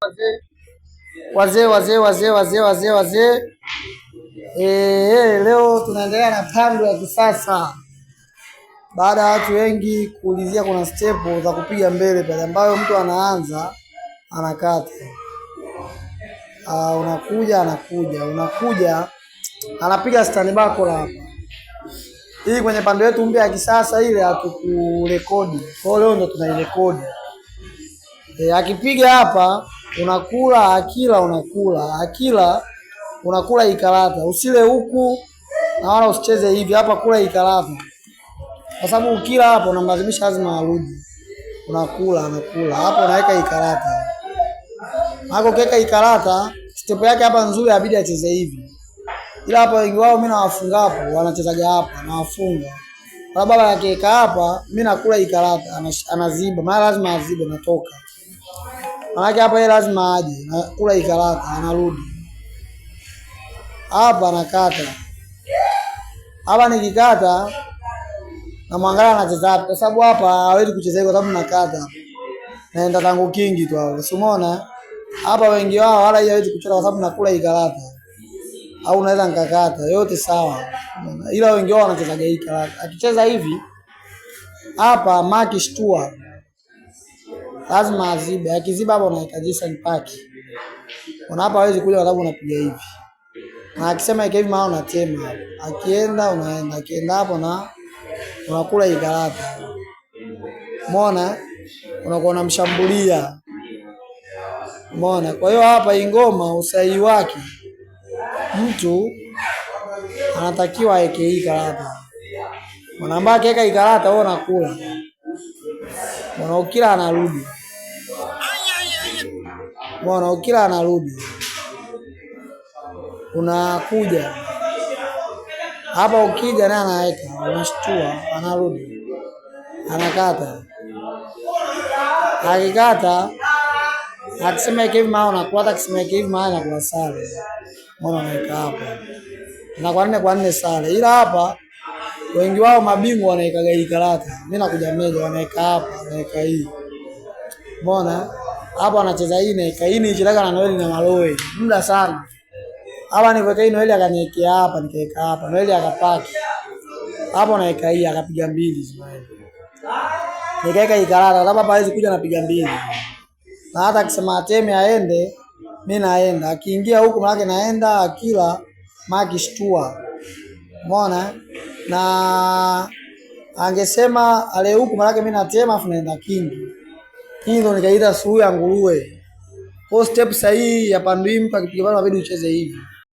Wazee. Leo tunaendelea na pando ya kisasa baada ya watu wengi kuulizia kuna step za kupiga mbele pale ambayo mtu anaanza anakata. Unakuja anapiga stand back hapa. Hii kwenye pando yetu mpya ya kisasa ile hatukurekodi. Kwa leo ndo tunairekodi. Akipiga hapa unakula, akila unakula ikarata. Usile huku na wala usicheze hivi. Hapa kula ikarata. Kwa sababu ukila hapo unamlazimisha lazima arudi. Anakula. Hapo unaweka ikarata. Hapo keka ikarata, step yake hapa nzuri inabidi acheze hivi. Ila hapa wengi wao mimi nawafunga hapo, wanachezaga hapa na wafunga. Kwa baba akeka hapa, mimi nakula ikarata, anaziba. Maana lazima azibe natoka. Maana hapa yeye lazima aje, nakula ikarata, anarudi. Hapa anakata. Hapa nikikata na mwangalia anacheza hapa. Kwa sababu hapa hawezi kucheza kwa sababu nakata hapa. Naenda tangu kingi tu hapo. Umeona? Hapa wengi wao wala hawezi kucheza kwa sababu nakula ikarata. Au unaweza nikakata, yote sawa. Ila wengi wao wanachezaga hii karata. Akicheza hivi hapa maki shtua. Lazima azibe. Akiziba hapo unaweka Jason Park. Hapa hawezi kuja kwa sababu unapiga hivi. Na akisema hivi maana unatema hapo. Akienda unaenda, akienda hapo na unakula ikarata. Umeona? Unakuwa unamshambulia. Umeona? Kwa hiyo hapa ingoma usahihi wake mtu anatakiwa aweke hii karata. Mwanaambia akiweka hii karata wewe unakula. Ukila anarudi. Ukila anarudi. Unakuja. Hapa ukija naye anaweka, unashtua, anarudi. Anakata. Akikata akisema hivi maana unakula, akisema hivi maana unakula sare. Unaweka hapa. Na kwa 4 sare. Ila hapa wengi wao mabingwa wanaweka hii karata. Mimi nakuja meja wanaweka hapa, wanaweka hii. Umeona? Hapa anacheza hii na hii nichelaga na Noeli na Maloe. Muda sana. Hapa niweka hii Noeli akaniwekea hapa, nikaweka hapa. Noeli akapaki. Hapa naweka hii akapiga 2 Ismail. Nikaweka hii karata, sababu hapa hawezi kuja napiga 2. Na hata akisema ateme aende, mimi naenda. Akiingia huku maana naenda, akila maki shtua. Umeona? Na angesema ale huku maana mimi natema afu naenda kingi. Hii ndo nikaita suru ya nguruwe. Kwa step sahihi ya pandu hii mtu akipiga bado inabidi ucheze hivi.